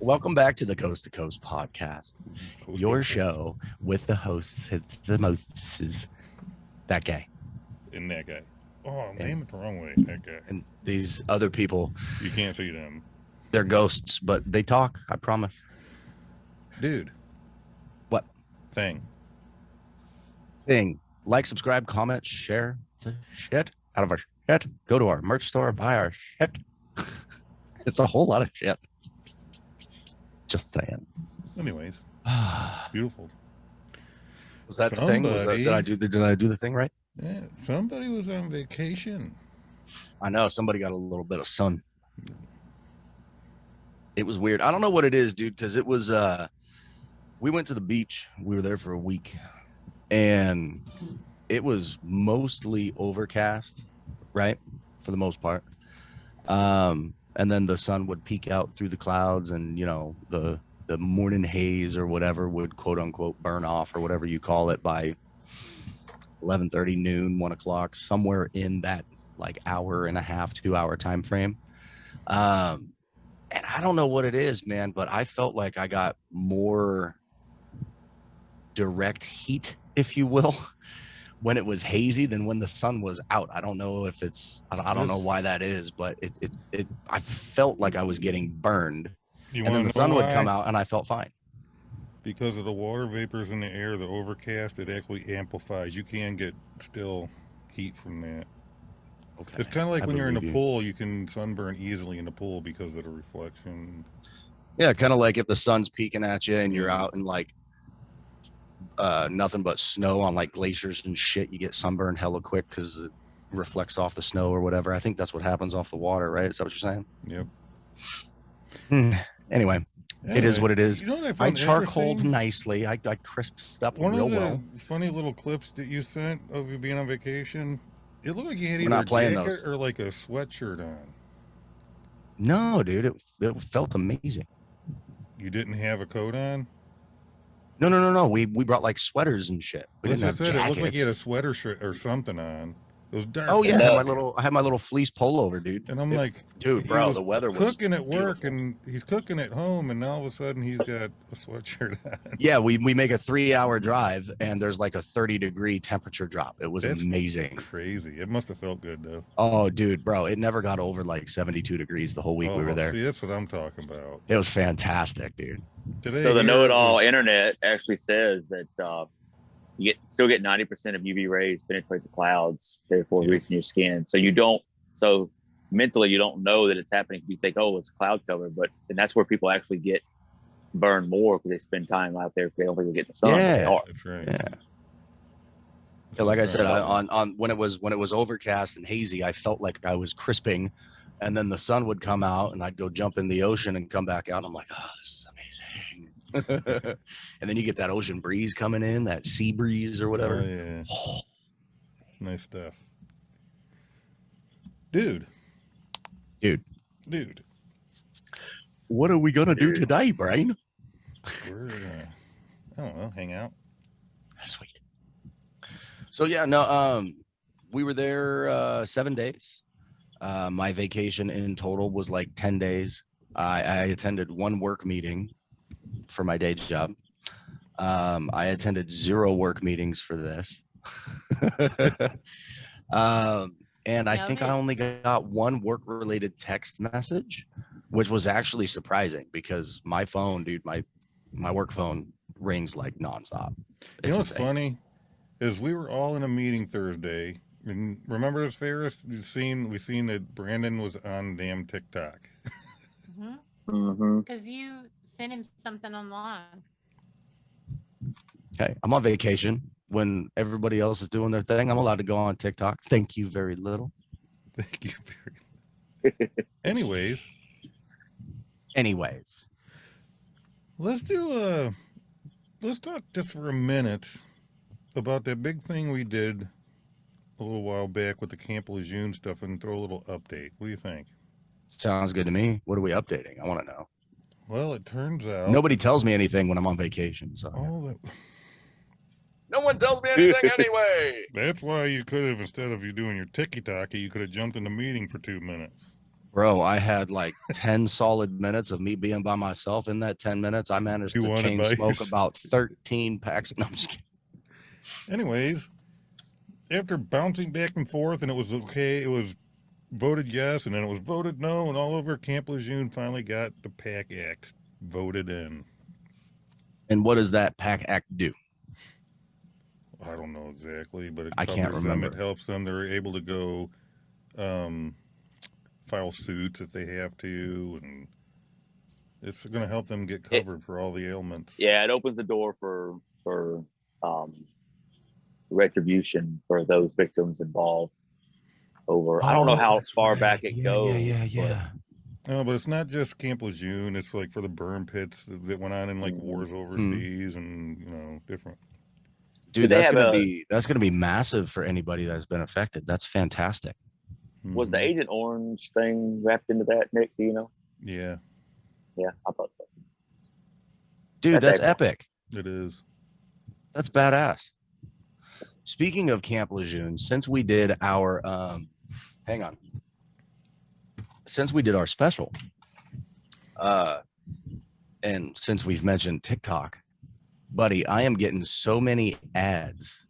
Welcome back to the Coast to Coast podcast, your show with the hosts, the mostesses, that guy. And that guy. Oh, I'm naming it the wrong way. That guy. And these other people. You can't see them. They're ghosts, but they talk, I promise. Dude. What? Thing. Like, subscribe, comment, share the shit out of our shit. Go to our merch store, buy our shit. It's a whole lot of shit. Just saying. Anyways. Beautiful. Was that the thing? Did I do the thing right? Yeah, somebody was on vacation. I know. Somebody got a little bit of sun. It was weird. I don't know what it is, dude, because it was, we went to the beach. We were there for a week, and it was mostly overcast, right, for the most part. And then the sun would peek out through the clouds, and, you know, the morning haze or whatever would, quote unquote, burn off or whatever you call it by 11:30, noon, 1 o'clock, somewhere in that like hour and a half, 2 hour time frame. And I don't know what it is, man, but I felt like I got more direct heat, if you will, when it was hazy than when the sun was out. I don't know if it's, I don't know why that is, but I felt like I was getting burned. And then the sun would come out and I felt fine. Because of the water vapors in the air, the overcast, it actually amplifies. You can get still heat from that. Okay. It's kind of like when you're in the pool, you can sunburn easily in the pool because of the reflection. Yeah, kind of like if the sun's peeking at you and you're out in like nothing but snow on like glaciers and shit, you get sunburned hella quick because it reflects off the snow or whatever. I think that's what happens off the water, right? Is that what you're saying? Yep. Anyway, it is what it is. You know what I charcoaled nicely. I crisped up real well. Funny little clips that you sent of you being on vacation. It looked like you had either a jacket or like a sweatshirt on. No, dude, it felt amazing. You didn't have a coat on? No. We brought like sweaters and shit. We didn't have jackets. It looked like you had a sweater shirt or something on. It was dark. Oh yeah, I had my little fleece pullover, dude. And I'm like, dude, bro, the weather was cooking at work, and he's cooking at home, and all of a sudden he's got a sweatshirt on. Yeah, we make a 3-hour drive, and there's like a 30-degree temperature drop. It was amazing. Crazy. It must have felt good though. Oh, dude, bro, it never got over like 72 degrees the whole week we were there. See, that's what I'm talking about. It was fantastic, dude. So the know-it-all internet actually says that you still get 90% of UV rays penetrate the clouds, therefore reaching your skin. So mentally you don't know that it's happening. You think, oh, it's cloud cover, and that's where people actually get burned more because they spend time out there. They don't think they get the sun. Yeah, that's right. Yeah, like I said, on when it was overcast and hazy, I felt like I was crisping, and then the sun would come out, and I'd go jump in the ocean and come back out. And I'm like, oh, this is amazing. And then you get that ocean breeze coming in, that sea breeze or whatever. Oh, yeah. Oh. Nice stuff. Dude. What are we going to do today, Brain? We're I don't know, hang out. Sweet. So, yeah, no, we were there 7 days. My vacation in total was like 10 days. I attended one work meeting for my day job. I attended 0 work meetings for this. And I think I only got one work-related text message, which was actually surprising because my phone, dude, my work phone rings like nonstop. You know what's funny is we were all in a meeting Thursday. And remember this, Farris? We seen that Brandon was on damn TikTok. Because you sent him something online. Okay, I'm on vacation. When everybody else is doing their thing, I'm allowed to go on TikTok. Thank you very little. Thank you very little. Anyways. Let's talk just for a minute about that big thing we did a little while back with the Camp Lejeune stuff and throw a little update. What do you think? Sounds good to me. What are we updating? I want to know. Well, it turns out nobody tells me anything when I'm on vacation. So No one tells me anything anyway. That's why you could have, instead of you doing your tiki-taki, you could have jumped in the meeting for 2 minutes. Bro, I had like 10 solid minutes of me being by myself. In that 10 minutes, I managed to chain smoke about 13 packs. No, I'm just kidding. Anyways, after bouncing back and forth, and it was okay, it was voted yes, and then it was voted no, and all over, Camp Lejeune finally got the PAC Act voted in. And what does that PAC Act do? I don't know exactly, but I can't remember. It helps them. They're able to go file suits if they have to, and it's going to help them get covered for all the ailments. Yeah, it opens the door for retribution for those victims involved. I don't know how far back it goes. Yeah. No, but it's not just Camp Lejeune. It's like for the burn pits that went on in like wars overseas and different. Dude, that's gonna be massive for anybody that's been affected. That's fantastic. Was the Agent Orange thing wrapped into that, Nick? Do you know? Yeah. Yeah, I thought so. Dude, that's epic. It is. That's badass. Speaking of Camp Lejeune, since we did our since we did our special, and since we've mentioned TikTok, buddy, I am getting so many ads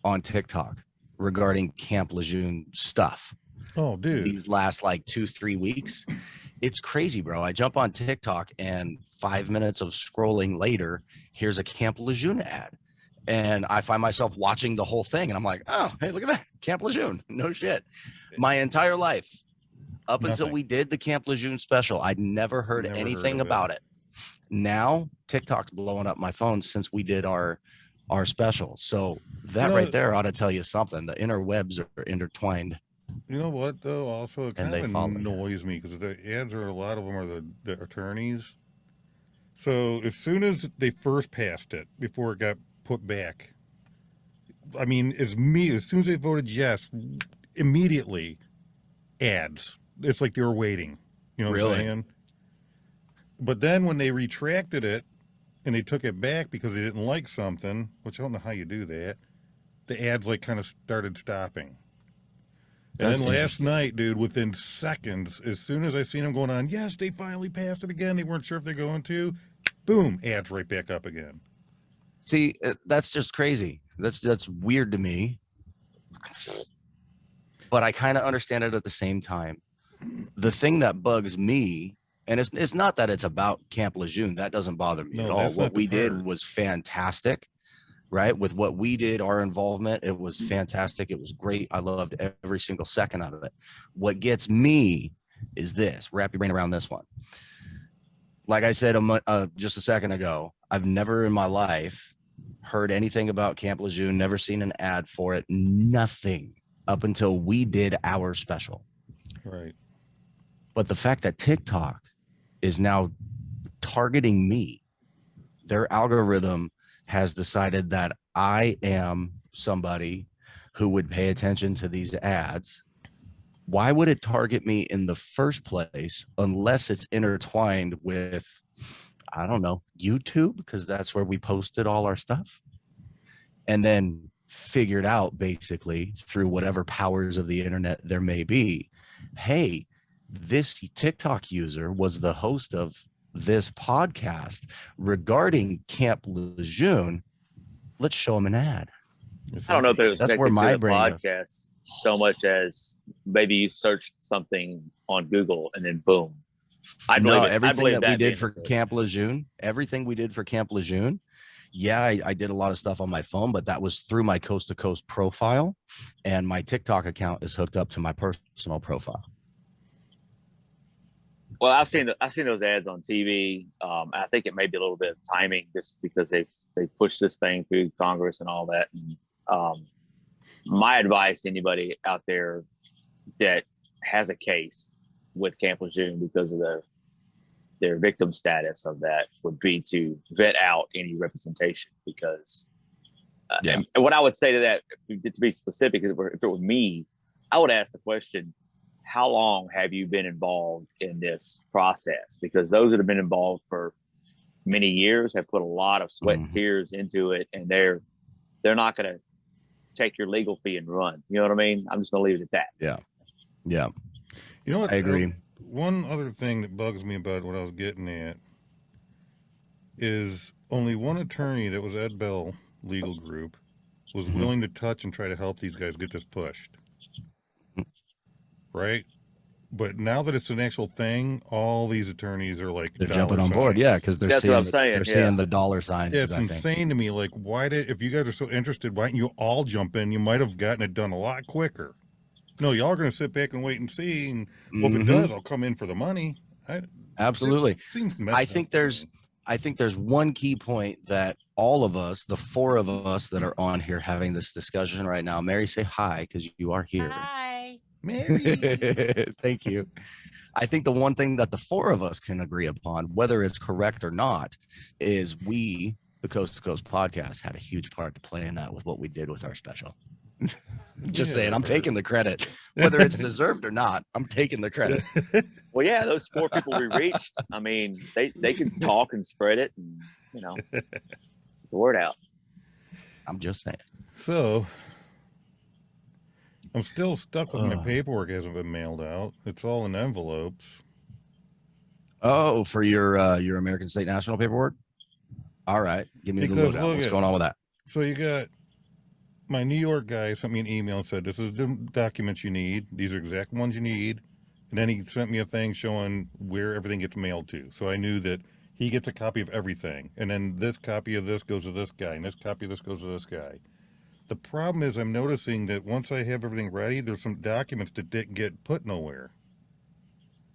on TikTok regarding Camp Lejeune stuff. Oh, dude. These last like 2-3 weeks. It's crazy, bro. I jump on TikTok and 5 minutes of scrolling later, here's a Camp Lejeune ad. And I find myself watching the whole thing and I'm like, oh, hey, look at that. Camp Lejeune. No shit. My entire life, up until we did the Camp Lejeune special, I'd never heard anything about it. Now TikTok's blowing up my phone since we did our special. So that right there ought to tell you something. The interwebs are intertwined. You know what though? Also, it kind of annoys me because the ads a lot of them are the attorneys. So as soon as they first passed it, before it got put back, I mean, as soon as they voted yes, immediately ads. It's like they were waiting. You know what I'm saying? But then when they retracted it and they took it back because they didn't like something, which I don't know how you do that, the ads like kind of started stopping. And then last night, dude, within seconds, as soon as I seen them going on, yes, they finally passed it again. They weren't sure if they're going to. Boom, ads right back up again. See, that's just crazy. That's weird to me. But I kind of understand it at the same time. The thing that bugs me, and it's not that it's about Camp Lejeune. That doesn't bother me at all. What we did was fantastic. Right? With what we did, our involvement, it was fantastic. It was great. I loved every single second of it. What gets me is this. Wrap your brain around this one. Like I said just a second ago, I've never in my life heard anything about Camp Lejeune, never seen an ad for it, nothing up until we did our special. Right. But the fact that TikTok is now targeting me, their algorithm has decided that I am somebody who would pay attention to these ads. Why would it target me in the first place unless it's intertwined with, I don't know, YouTube? Because that's where we posted all our stuff. And then figured out basically through whatever powers of the internet there may be, hey, this TikTok user was the host of this podcast regarding Camp Lejeune. Let's show him an ad. I don't know if it was that's where my brain podcast so much as maybe you searched something on Google and then boom. Everything that we did for Camp Lejeune, yeah, I did a lot of stuff on my phone, but that was through my Coast to Coast profile, and my TikTok account is hooked up to my personal profile. Well, I've seen those ads on TV. I think it may be a little bit of timing just because they pushed this thing through Congress and all that. And, my advice to anybody out there that has a case with Camp Lejeune because of their victim status of that would be to vet out any representation because and what I would say to that, to be specific, if it were me, I would ask the question, how long have you been involved in this process? Because those that have been involved for many years have put a lot of sweat and tears into it, and they're they're not going to take your legal fee and run. You know what I mean? I'm just going to leave it at that. Yeah. Yeah. You know what? I agree. One other thing that bugs me about what I was getting at is only one attorney that was Ed Bell Legal Group was willing to touch and try to help these guys get this pushed. Right? But now that it's an actual thing, all these attorneys are like, they're jumping on board. Yeah, because That's what I'm saying. They're seeing the dollar sign. Yeah, it's insane to me. Like, if you guys are so interested, why didn't you all jump in? You might have gotten it done a lot quicker. No, y'all are going to sit back and wait and see. And if it does, I'll come in for the money. Absolutely. I think there's one key point that all of us, the four of us that are on here having this discussion right now. Mary, say hi because you are here. Hi. Mary. Thank you. I think the one thing that the four of us can agree upon, whether it's correct or not, is we, the Coast to Coast podcast, had a huge part to play in that with what we did with our special. Just saying, I'm taking the credit, whether it's deserved or not. I'm taking the credit. Well, yeah, those 4 people we reached, I mean, they can talk and spread it, and the word out. I'm just saying. So I'm still stuck with my paperwork hasn't been mailed out. It's all in envelopes. Oh, for your American State National paperwork? All right. Give me the lowdown. What's going on with that? So you got my New York guy sent me an email and said, this is the documents you need. These are exact ones you need. And then he sent me a thing showing where everything gets mailed to. So I knew that he gets a copy of everything. And then this copy of this goes to this guy. And this copy of this goes to this guy. The problem is I'm noticing that once I have everything ready, there's some documents that didn't get put nowhere.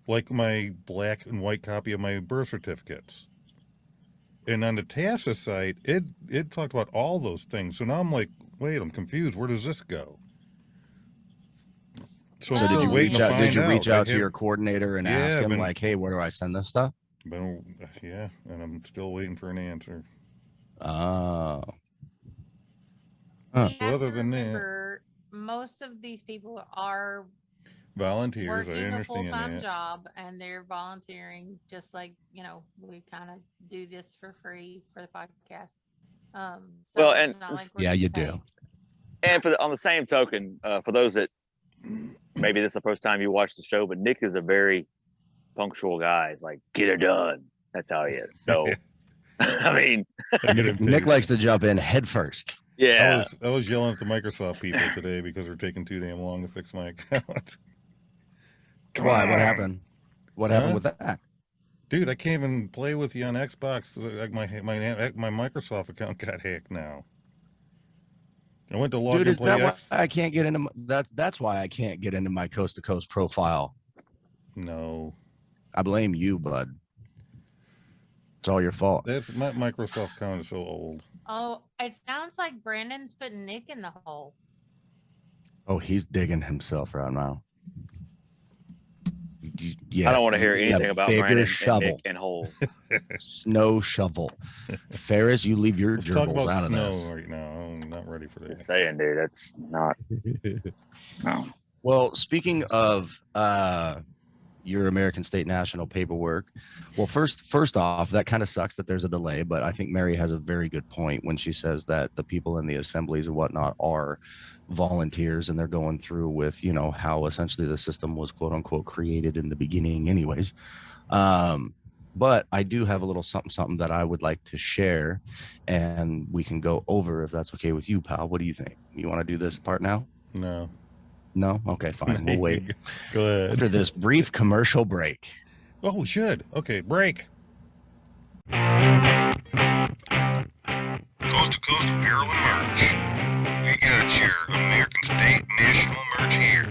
Like my black and white copy of my birth certificates. And on the TASA site, it talked about all those things. So now I'm like, wait, I'm confused. Where does this go? So did you reach out to your coordinator and ask him, like, hey, where do I send this stuff? Yeah, and I'm still waiting for an answer. Oh. Other than that, most of these people are volunteers. Working a full-time job, and they're volunteering, just like we kind of do this for free for the podcast. So well, and like yeah, you do. And on the same token, for those that maybe this is the first time you watch the show, but Nick is a very punctual guy. He's like, get it done. That's how he is. So, I mean, Nick likes to jump in head first. Yeah. I was yelling at the Microsoft people today because they're taking too damn long to fix my account. Why? What happened? What happened with that? Dude, I can't even play with you on Xbox. Like my Microsoft account got hacked now. I went to log in. Dude, is that why I can't get into that's why I can't get into my Coast to Coast profile. No. I blame you, bud. It's all your fault. That's my Microsoft account is so old. Oh, it sounds like Brandon's putting Nick in the hole. Oh, he's digging himself right now. Yeah, I don't want to hear anything about Brandon shovel. and Nick and holes. Snow shovel. Farris, you leave your gerbils out of this. Right now. I'm not ready for that. Just saying, dude, that's not. No. Well, speaking of your American State National paperwork, well, first off, that kind of sucks that there's a delay, but I think Mary has a very good point when she says that the people in the assemblies and whatnot are volunteers, and they're going through with how essentially the system was quote unquote created in the beginning anyways. But I do have a little something that I would like to share, and we can go over if that's okay with you, pal. What do you think? You want to do this part now? No? Okay, fine. We'll wait. Go ahead. After this brief commercial break. Oh, we should. Okay, break. Coast to Coast Apparel and Merch. We got your American State National merch here.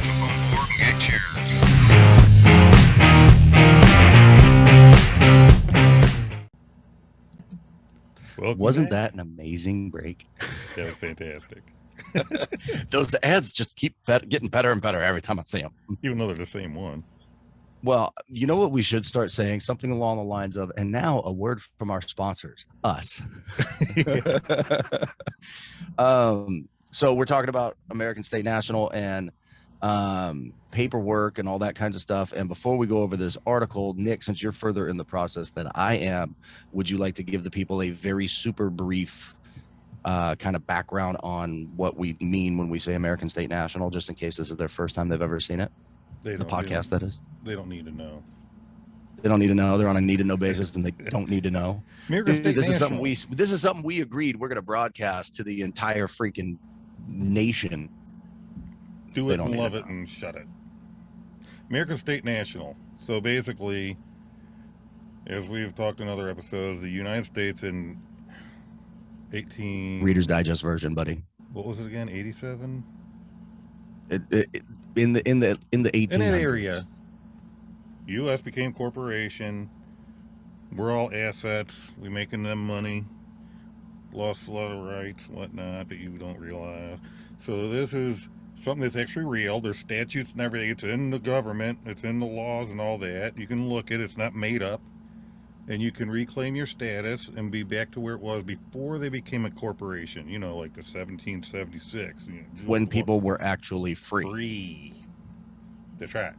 Jump on board and get yours. Wasn't that an amazing break? That was fantastic. Those ads just keep getting better and better every time I see them. Even though they're the same one. Well, you know what we should start saying? Something along the lines of, and now a word from our sponsors, us. So we're talking about American State National, and paperwork and all that kinds of stuff. And before we go over this article, Nick, since you're further in the process than I am, would you like to give the people a very super brief kind of background on what we mean when we say American State National, just in case this is their first time they've ever seen it? The podcast, that is. They don't need to know. They don't need to know. They're on a need to know basis, and they don't need to know. This is something we agreed we're going to broadcast to the entire freaking nation. Do it and love it and shut it. American State National. So basically, as we've talked in other episodes, the United States in Reader's Digest version, buddy. What was it again? 87. In the 1800s. In that area, U.S. became corporation. We're all assets. We making them money. Lost a lot of rights, whatnot that you don't realize. So this is something that's actually real. There's statutes and everything. It's in the government. It's in the laws and all that. You can look at it. It's not made up. And you can reclaim your status and be back to where it was before they became a corporation. You know, like the 1776. You know, when people were actually free. Free. That's right.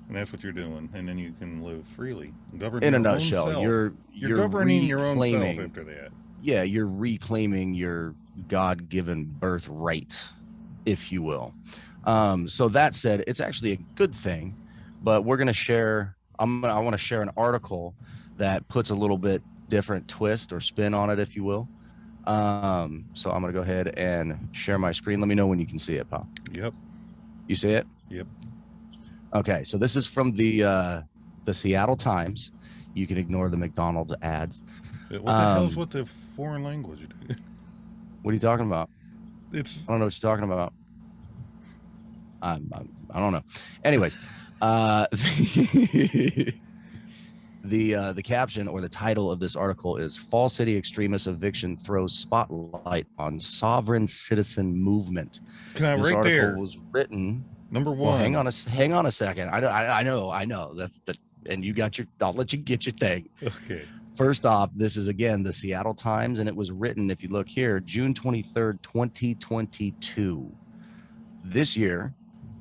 And that's what you're doing. And then you can live freely. Govern in a nutshell, you're governing your own self after that. Yeah, you're reclaiming your God-given birthright, if you will. So that said, it's actually a good thing, but we're going to share, I want to share an article that puts a little bit different twist or spin on it, if you will. So I'm going to go ahead and share my screen. Let me know when you can see it, Pop. Yep. You see it? Yep. Okay, so this is from the Seattle Times. You can ignore the McDonald's ads. What the hell's with the foreign language, dude? What are you talking about? I don't know what you're talking about. I don't know. Anyways, the caption or the title of this article is "Fall City Extremist Eviction Throws Spotlight on Sovereign Citizen Movement." Can I this right article there? Was written. Number one. Well, hang on a second. I know. That's the, and you got your. I'll let you get your thing. Okay. First off, this is again the Seattle Times, and it was written, if you look here, June 23rd, 2022. This year,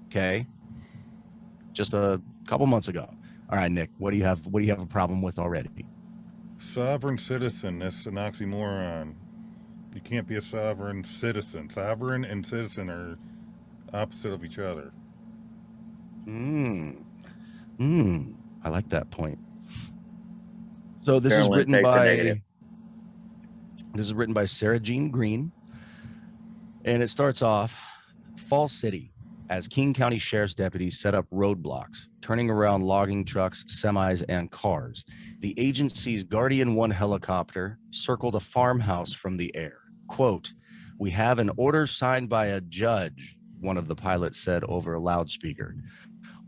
okay, just a couple months ago. All right, Nick, what do you have a problem with already? Sovereign citizen, that's an oxymoron. You can't be a sovereign citizen. Sovereign and citizen are opposite of each other. I like that point. So this is written by Sarah Jean Green, and it starts off, Fall City, as King County Sheriff's deputies set up roadblocks, turning around logging trucks, semis, and cars. The agency's Guardian 1 helicopter circled a farmhouse from the air. Quote, "We have an order signed by a judge," one of the pilots said over a loudspeaker,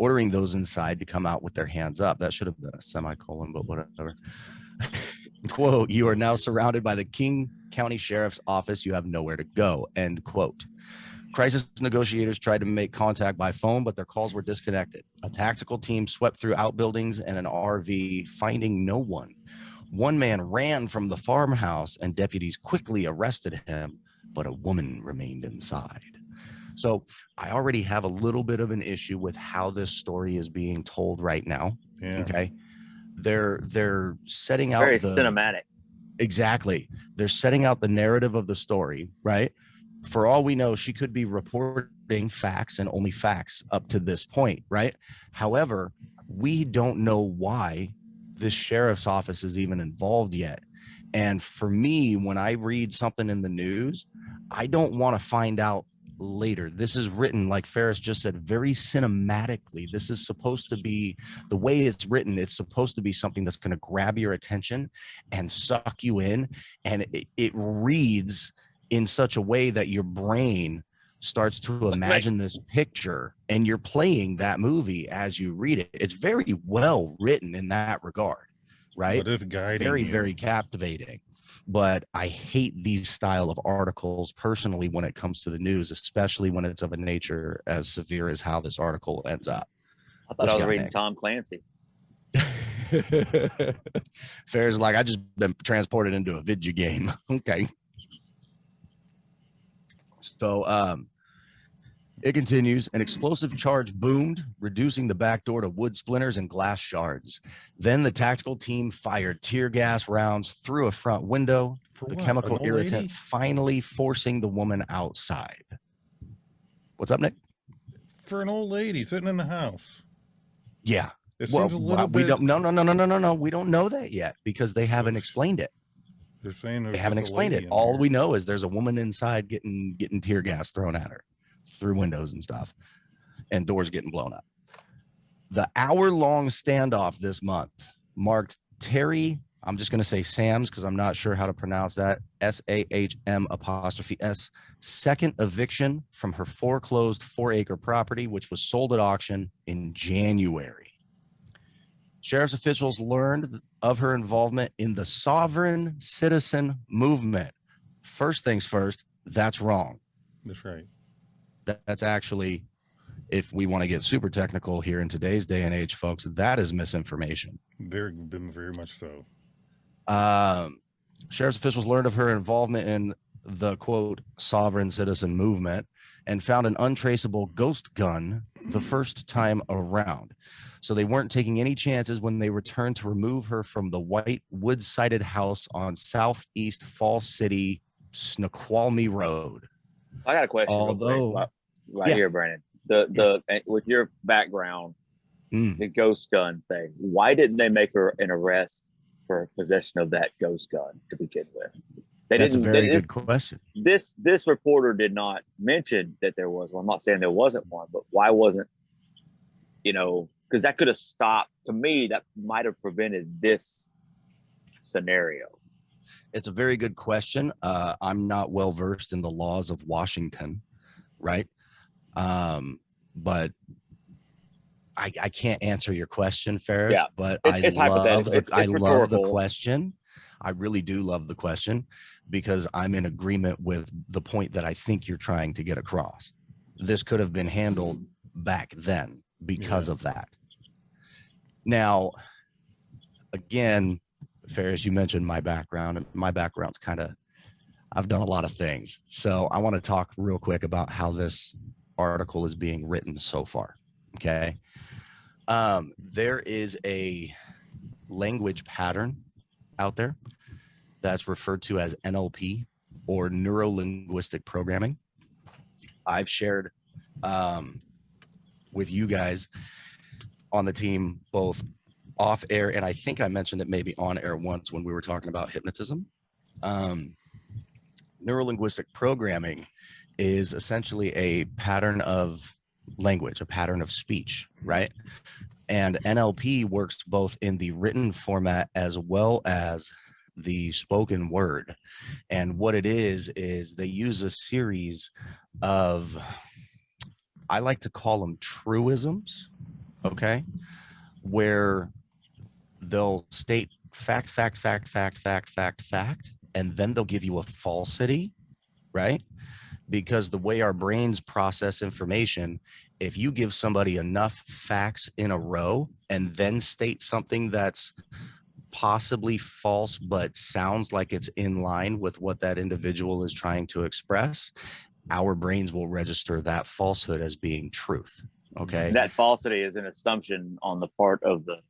ordering those inside to come out with their hands up. That should have been a semicolon, but whatever. Quote, "You are now surrounded by the King County Sheriff's Office. You have nowhere to go," end quote. Crisis negotiators tried to make contact by phone, but their calls were disconnected. A tactical team swept through outbuildings and an RV, finding no one. One man ran from the farmhouse, and deputies quickly arrested him, but a woman remained inside. So I already have a little bit of an issue with how this story is being told right now. Yeah. Okay. They're setting out very cinematic. Exactly. They're setting out the narrative of the story, right? For all we know, she could be reporting facts and only facts up to this point, right? However, we don't know why this sheriff's office is even involved yet. And for me, when I read something in the news, I don't want to find out later. This is written, like Farris just said, very cinematically. This is supposed to be, the way it's written, it's supposed to be something that's going to grab your attention and suck you in. And it reads in such a way that your brain starts to imagine this picture, and you're playing that movie as you read it. It's very well written in that regard, right? But it's guiding very, you. very captivating. But I hate these style of articles personally when it comes to the news, especially when it's of a nature as severe as how this article ends up. I thought I was reading Tom Clancy. Fair's like, I just been transported into a video game. Okay. So It continues, an explosive charge boomed, reducing the back door to wood splinters and glass shards. Then the tactical team fired tear gas rounds through a front window, the chemical irritant finally forcing the woman outside. What's up, Nick? For an old lady sitting in the house. Yeah. It seems a little bit... No. We don't know that yet because they haven't explained it. They're saying they haven't explained it. All we know is there's a woman inside getting tear gas thrown at her through windows and stuff, and doors getting blown up. The hour-long standoff this month marked Terry, I'm just going to say Sam's because I'm not sure how to pronounce that, SAHM''S, second eviction from her foreclosed 4-acre property, which was sold at auction in January. Sheriff's officials learned of her involvement in the sovereign citizen movement. First things first, that's wrong. That's right. That's actually, if we want to get super technical here in today's day and age, folks, that is misinformation. Very much so. Sheriff's officials learned of her involvement in the, quote, sovereign citizen movement and found an untraceable ghost gun the first time around. So they weren't taking any chances when they returned to remove her from the white wood-sided house on Southeast Fall City, Snoqualmie Road. I got a question. Right here, Brandon. With your background, the ghost gun thing. Why didn't they make her an arrest for possession of that ghost gun to begin with? That's a very good question. This reporter did not mention that there was one. I'm not saying there wasn't one, but why wasn't, because that could have stopped. To me, that might have prevented this scenario. It's a very good question. I'm not well versed in the laws of Washington, right? But I can't answer your question, Farris. Yeah, but it's hypothetical. I love the question. I really do love the question because I'm in agreement with the point that I think you're trying to get across. This could have been handled back then because of that. Now, again, Farris, you mentioned my background, and my background's I've done a lot of things. So I want to talk real quick about how this article is being written so far. Okay. There is a language pattern out there that's referred to as NLP, or neuro-linguistic programming. I've shared with you guys on the team, both off air, and I think I mentioned it maybe on air once when we were talking about hypnotism. Neuro-linguistic programming is essentially a pattern of language, a pattern of speech, right? And NLP works both in the written format as well as the spoken word. And what it is they use a series of, I like to call them truisms, okay? Where they'll state fact, and then they'll give you a falsity, right? Because the way our brains process information, if you give somebody enough facts in a row and then state something that's possibly false but sounds like it's in line with what that individual is trying to express, our brains will register that falsehood as being truth. Okay. That falsity is an assumption on the part of the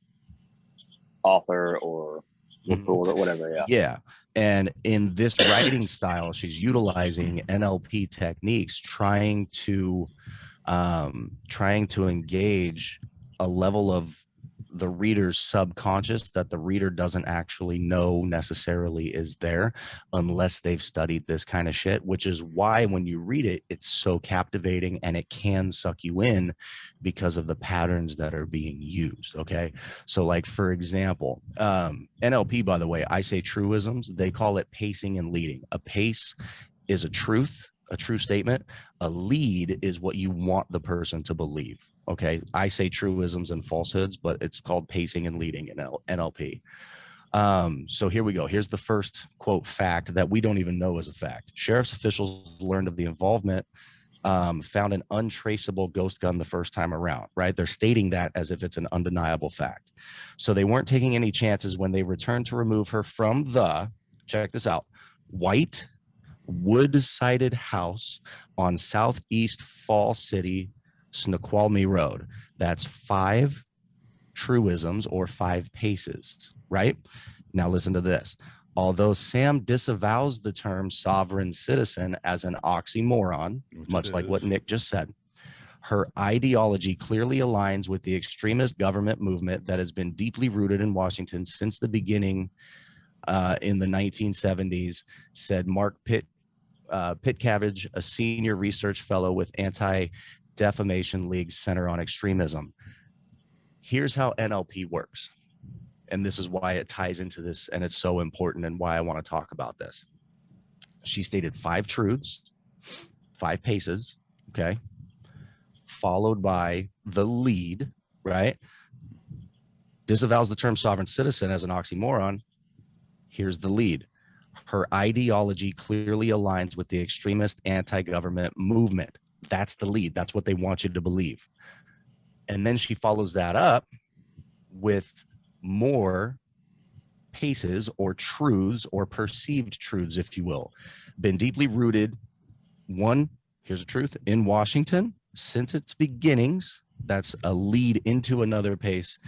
author or reporter, whatever. Yeah. Yeah. And in this writing style, she's utilizing NLP techniques, trying to engage a level of the reader's subconscious that the reader doesn't actually know necessarily is there unless they've studied this kind of shit, which is why when you read it, it's so captivating and it can suck you in because of the patterns that are being used. Okay. So like, for example, NLP, by the way, I say truisms, they call it pacing and leading. A pace is a true statement. A lead is what you want the person to believe. Okay, I say truisms and falsehoods, but it's called pacing and leading in NLP. So here we go. Here's the first, quote, fact that we don't even know is a fact. Sheriff's officials learned of the involvement, found an untraceable ghost gun the first time around, right? They're stating that as if it's an undeniable fact. So they weren't taking any chances when they returned to remove her from the, check this out, white wood-sided house on Southeast Fall City, Snoqualmie Road. That's 5 truisms or 5 paces, right? Now listen to this. Although Sam disavows the term sovereign citizen as an oxymoron, much like what Nick just said, her ideology clearly aligns with the extremist government movement that has been deeply rooted in Washington since the beginning in the 1970s, said Mark Pitcavage, a senior research fellow with Anti-Defamation League's Center on Extremism. Here's how NLP works. And this is why it ties into this, and it's so important, and why I want to talk about this. She stated 5 truths, 5 paces, okay, followed by the lead, right? Disavows the term sovereign citizen as an oxymoron. Here's the lead. Her ideology clearly aligns with the extremist anti-government movement. That's the lead. That's what they want you to believe. And then she follows that up with more paces or truths or perceived truths, if you will. Been deeply rooted, one, here's a truth, in Washington since its beginnings. That's a lead into another pace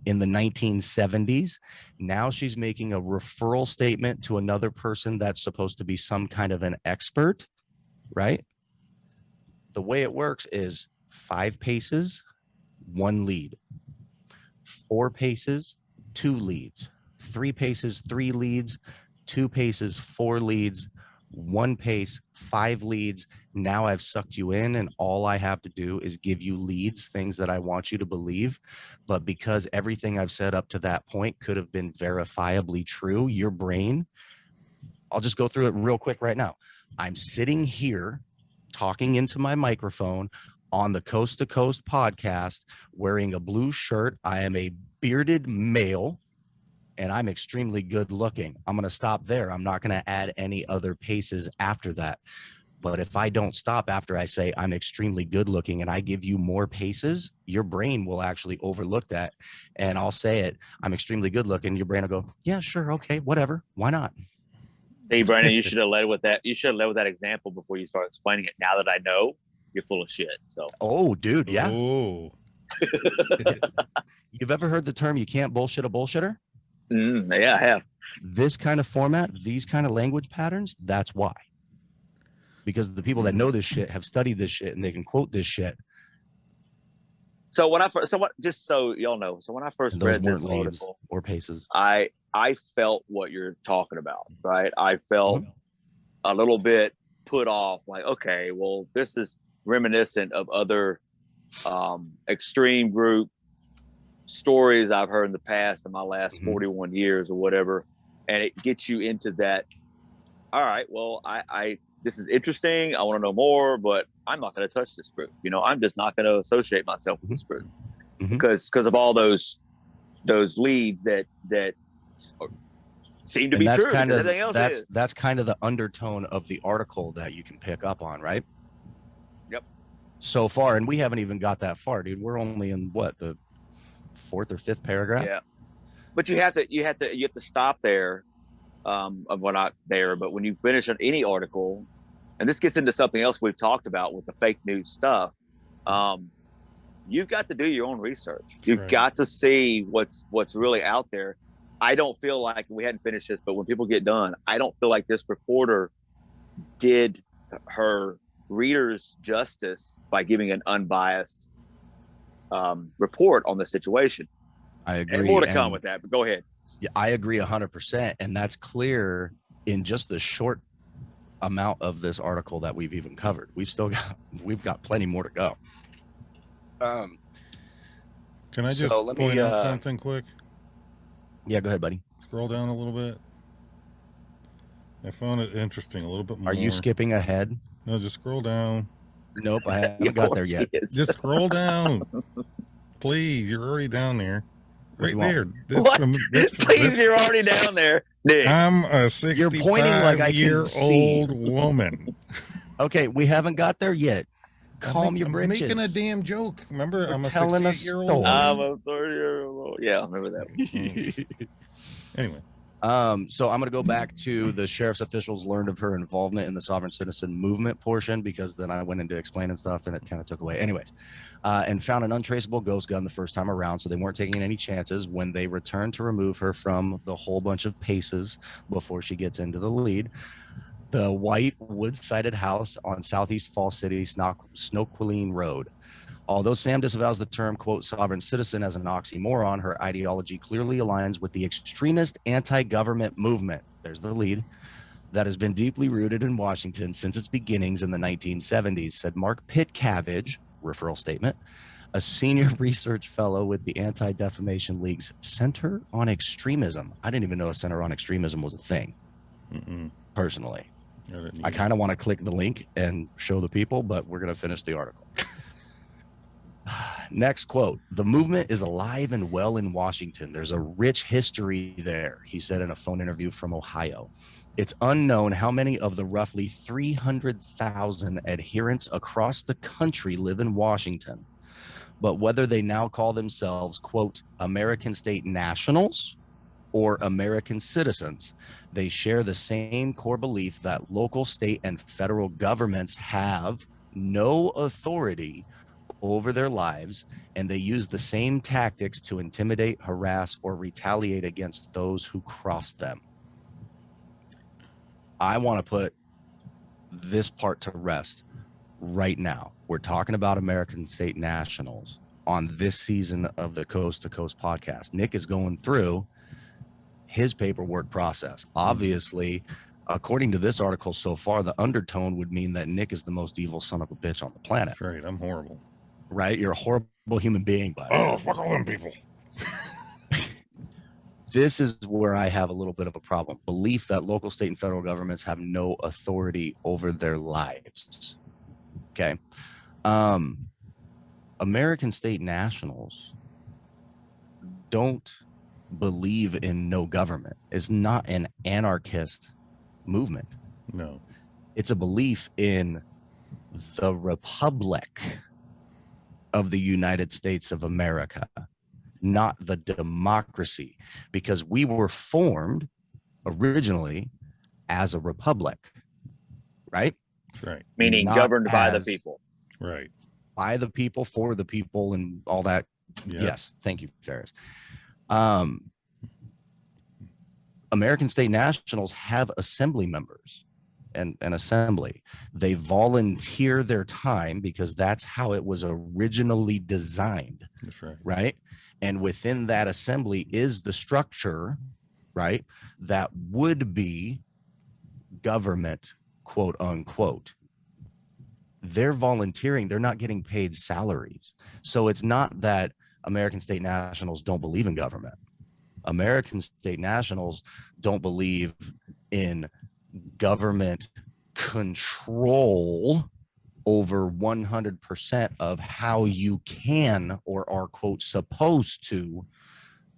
in the 1970s. Now she's making a referral statement to another person that's supposed to be some kind of an expert, right? The way it works is 5 paces, 1 lead. 4 paces, 2 leads. 3 paces, 3 leads. 2 paces, 4 leads. 1 pace, 5 leads. Now I've sucked you in, and all I have to do is give you leads, things that I want you to believe. But because everything I've said up to that point could have been verifiably true, your brain, I'll just go through it real quick right now. I'm sitting here talking into my microphone on the Coast to Coast podcast, wearing a blue shirt. I am a bearded male, and I'm extremely good looking. I'm going to stop there. I'm not going to add any other paces after that. But if I don't stop after I say I'm extremely good looking and I give you more paces, your brain will actually overlook that. And I'll say it, I'm extremely good looking. Your brain will go, yeah, sure. Okay, whatever. Why not? Hey, Brandon, you should have led with that. You should have led with that example before you start explaining it. Now that I know, you're full of shit. So. Oh, dude. Yeah. Oh. You've ever heard the term, you can't bullshit a bullshitter? Yeah, I have. This kind of format, these kind of language patterns, that's why. Because the people that know this shit have studied this shit and they can quote this shit. So when I first, just so y'all know, so when I first read this article or paces, I felt what you're talking about, right? I felt a little bit put off, like, okay, well, this is reminiscent of other extreme group stories I've heard in the past in my last 41 years or whatever, and it gets you into that. All right, well, I this is interesting. I want to know more, but I'm not going to touch this group. You know, I'm just not going to associate myself with this group because of all those leads that seem to be true. That's kind of the undertone of the article that you can pick up on, right? Yep. So far, and we haven't even got that far, dude. We're only in what, the 4th or 5th paragraph? Yeah. But you have to stop there. Well, not there, but when you finish on any article, and this gets into something else we've talked about with the fake news stuff, you've got to do your own research. You've got to see what's really out there. I don't feel like, we hadn't finished this, but when people get done, I don't feel like this reporter did her readers justice by giving an unbiased report on the situation. I agree. And more to come with that, but go ahead. Yeah, I agree 100%. And that's clear in just the short amount of this article that we've even covered. We've got plenty more to go. Can I just point out something quick? Yeah, go ahead, buddy. Scroll down a little bit. I found it interesting a little bit more. Are you skipping ahead? No, just scroll down. Nope, I haven't got there yet. Just scroll down. Please, you're already down there. Right there. Please, you're already down there. Nick. I'm a 65-year-old woman. Okay, we haven't got there yet. Calm your britches. I'm making a damn joke. Remember, I'm a telling a story. I'm a 30-year-old. Yeah, I remember that one. Anyway, So I'm going to go back to the sheriff's officials learned of her involvement in the sovereign citizen movement portion, because then I went into explaining stuff and it kind of took away. Anyways, and found an untraceable ghost gun the first time around. So they weren't taking any chances when they returned to remove her from the whole bunch of paces before she gets into the lead. The white wood-sided house on Southeast Fall City, Snoqualmie Road. Although Sam disavows the term, quote, sovereign citizen as an oxymoron, her ideology clearly aligns with the extremist anti-government movement, there's the lead, that has been deeply rooted in Washington since its beginnings in the 1970s, said Mark Pitcabbage, referral statement, a senior research fellow with the Anti-Defamation League's Center on Extremism. I didn't even know a Center on Extremism was a thing, personally. I kind of want to click the link and show the people, but we're going to finish the article. Next quote, the movement is alive and well in Washington. There's a rich history there, he said in a phone interview from Ohio. It's unknown how many of the roughly 300,000 adherents across the country live in Washington, but whether they now call themselves, quote, American state nationals or American citizens, they share the same core belief that local, state, and federal governments have no authority over their lives, and they use the same tactics to intimidate, harass, or retaliate against those who cross them. I want to put this part to rest right now. We're talking about American state nationals on this season of the Coast to Coast podcast. Nick is going through his paperwork process. Obviously, according to this article so far, the undertone would mean that Nick is the most evil son of a bitch on the planet. That's right. I'm horrible. Right? You're a horrible human being, buddy. Oh, fuck all them people. This is where I have a little bit of a problem. Belief that local, state, and federal governments have no authority over their lives. Okay. American state nationals don't believe in no government. It's not an anarchist movement. No. It's a belief in the Republic of the United States of America, not the democracy, because we were formed originally as a republic, right? That's right. Meaning Not governed by the as- people. Right. By the people, for the people, and all that. Yep. Yes. Thank you, Farris. American state nationals have assembly members and an assembly. They volunteer their time because that's how it was originally designed. That's right. Right. And within that assembly is the structure, right, that would be government, quote unquote. They're volunteering. They're not getting paid salaries. So it's not that American state nationals don't believe in government. American state nationals don't believe in government control over 100% of how you can or are, quote, supposed to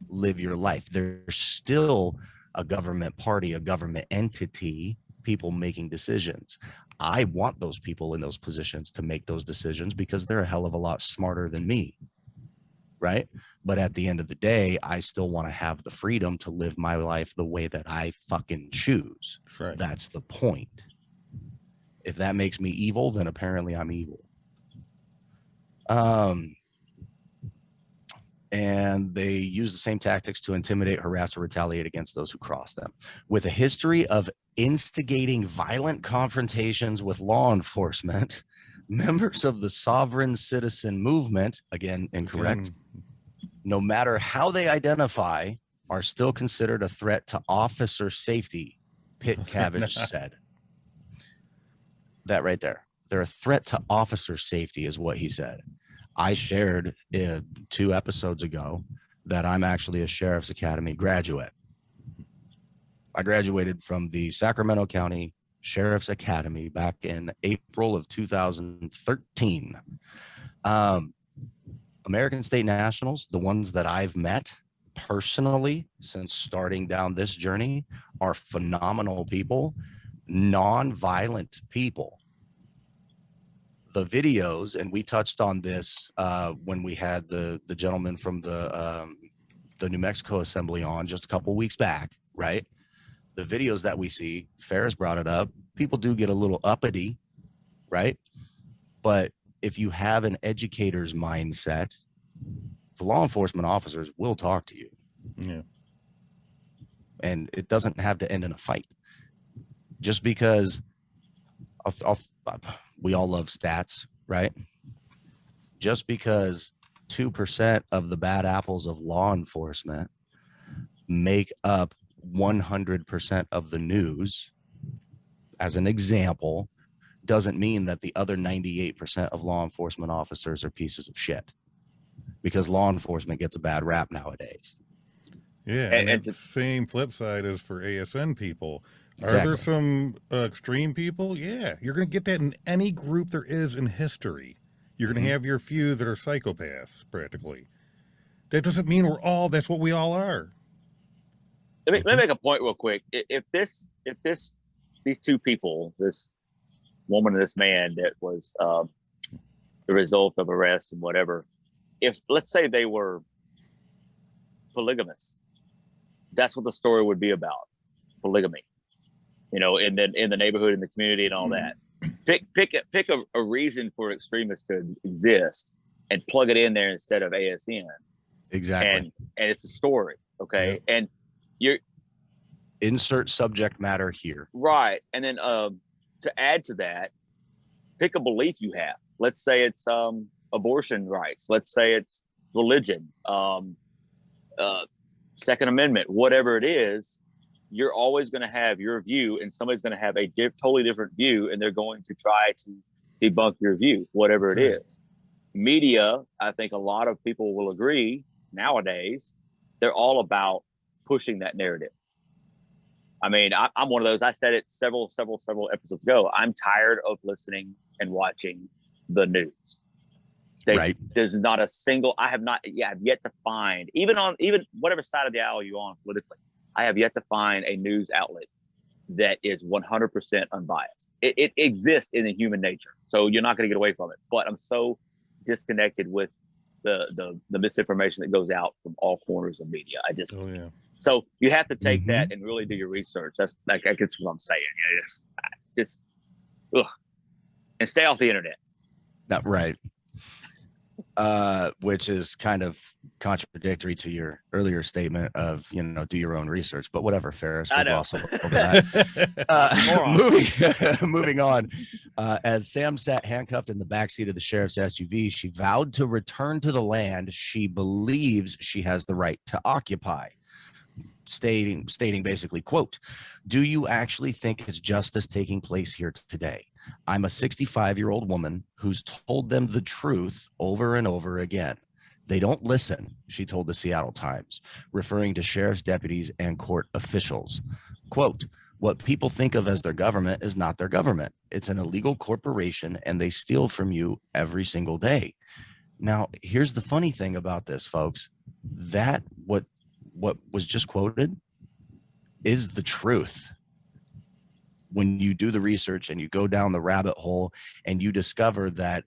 live your life. There's still a government party, a government entity, people making decisions. I want those people in those positions to make those decisions because they're a hell of a lot smarter than me, right? But at the end of the day, I still want to have the freedom to live my life the way that I fucking choose. That's right. That's the point. If that makes me evil, then apparently I'm evil. And they use the same tactics to intimidate, harass, or retaliate against those who cross them. With a history of instigating violent confrontations with law enforcement, members of the sovereign citizen movement, again, incorrect, no matter how they identify, are still considered a threat to officer safety, Pitcabbage said. That right there. They're a threat to officer safety is what he said. I shared 2 episodes ago that I'm actually a Sheriff's Academy graduate. I graduated from the Sacramento County Sheriff's Academy back in April of 2013. American state nationals, the ones that I've met personally since starting down this journey, are phenomenal people, non-violent people. The videos, and we touched on this when we had the gentleman from the New Mexico Assembly on just a couple weeks back, right? the videos that we see, Farris brought it up, people do get a little uppity, right? But if you have an educator's mindset, the law enforcement officers will talk to you. Yeah. And it doesn't have to end in a fight. Just because we all love stats, right? Just because 2% of the bad apples of law enforcement make up 100% of the news, as an example, doesn't mean that the other 98% of law enforcement officers are pieces of shit, because law enforcement gets a bad rap nowadays. Yeah, and the same flip side is for ASN people. Exactly. Are there some extreme people? Yeah, you're going to get that in any group there is in history. You're going to have your few that are psychopaths, practically. That doesn't mean that's what we all are. Let me make a point real quick. If these two people, this woman and this man that was the result of arrest and whatever, if let's say they were polygamous, that's what the story would be about. Polygamy, in the neighborhood, in the community, and all that. Pick a reason for extremists to exist and plug it in there instead of ASN. Exactly. And it's a story, okay? Yeah. And you're insert subject matter here. Right. And then to add to that, pick a belief you have. Let's say it's abortion rights. Let's say it's religion, Second Amendment, whatever it is. You're always going to have your view, and somebody's going to have a totally different view, and they're going to try to debunk your view, whatever it is. Media, I think a lot of people will agree nowadays, they're all about pushing that narrative. I mean, I'm one of those. I said it several episodes ago. I'm tired of listening and watching the news. There's not a single. I've yet to find, even whatever side of the aisle you're on politically, I have yet to find a news outlet that is 100% unbiased. It exists in the human nature, so you're not going to get away from it. But I'm so disconnected with the misinformation that goes out from all corners of media. So you have to take that and really do your research. That's what I'm saying. Just and stay off the internet. Not right. Which is kind of contradictory to your earlier statement of, do your own research, but whatever, Farris. I know. Moving on. As Sam sat handcuffed in the backseat of the sheriff's SUV, she vowed to return to the land she believes she has the right to occupy. Stating basically, quote, "Do you actually think it's justice taking place here today? I'm a 65-year-old woman who's told them the truth over and over again. They don't listen," she told the Seattle Times, referring to sheriff's deputies and court officials. Quote, "What people think of as their government is not their government. It's an illegal corporation, and they steal from you every single day." Now, here's the funny thing about this, folks. That what was just quoted is the truth. When you do the research and you go down the rabbit hole and you discover that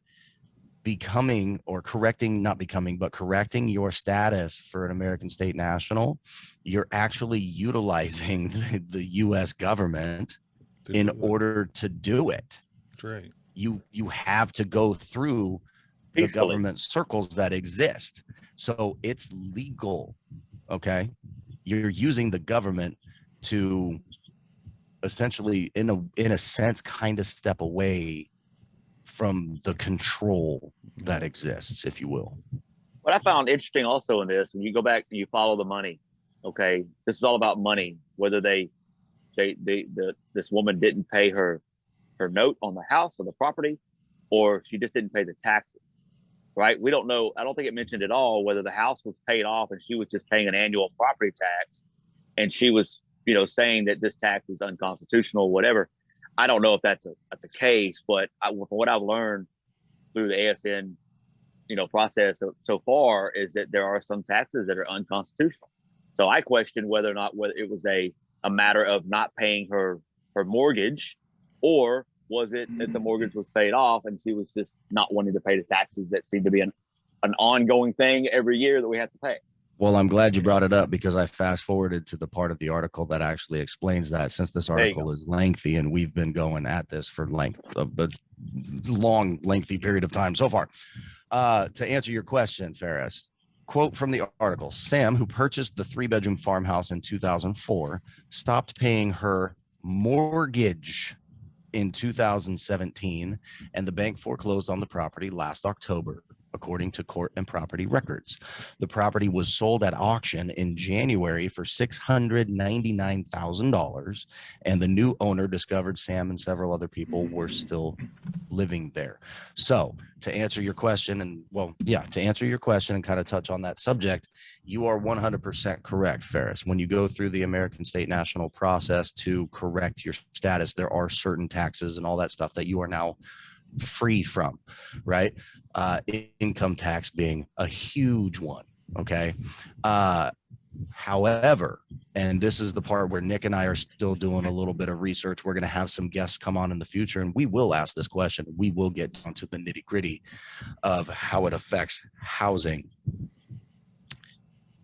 correcting your status for an American state national, you're actually utilizing the U.S. government in order to do it. That's right. You have to go through the government circles that exist. So it's legal. Okay. You're using the government to essentially, in a sense, kind of step away from the control that exists, if you will. What I found interesting also in this, when you go back and you follow the money, okay, this is all about money. Whether this woman didn't pay her note on the house or the property, or she just didn't pay the taxes, right? We don't know. I don't think it mentioned at all whether the house was paid off and she was just paying an annual property tax, and she was, saying that this tax is unconstitutional, whatever. I don't know if that's a case, but from what I've learned through the ASN, process so far, is that there are some taxes that are unconstitutional. So I question whether it was a matter of not paying her mortgage, or was it that the mortgage was paid off and she was just not wanting to pay the taxes that seem to be an ongoing thing every year that we have to pay. Well, I'm glad you brought it up because I fast forwarded to the part of the article that actually explains that, since this article is lengthy and we've been going at this for a long, lengthy period of time so far. To answer your question, Farris, quote from the article: Sam, who purchased the 3-bedroom farmhouse in 2004, stopped paying her mortgage in 2017, and the bank foreclosed on the property last October, according to court and property records. The property was sold at auction in January for $699,000, and the new owner discovered Sam and several other people were still living there. So to answer your question, and to answer your question and kind of touch on that subject, you are 100% correct, Farris. When you go through the American State National process to correct your status, there are certain taxes and all that stuff that you are now free from, right? Income tax being a huge one. Okay. However, and this is the part where Nick and I are still doing a little bit of research. We're going to have some guests come on in the future, and we will ask this question. We will get down to the nitty-gritty of how it affects housing.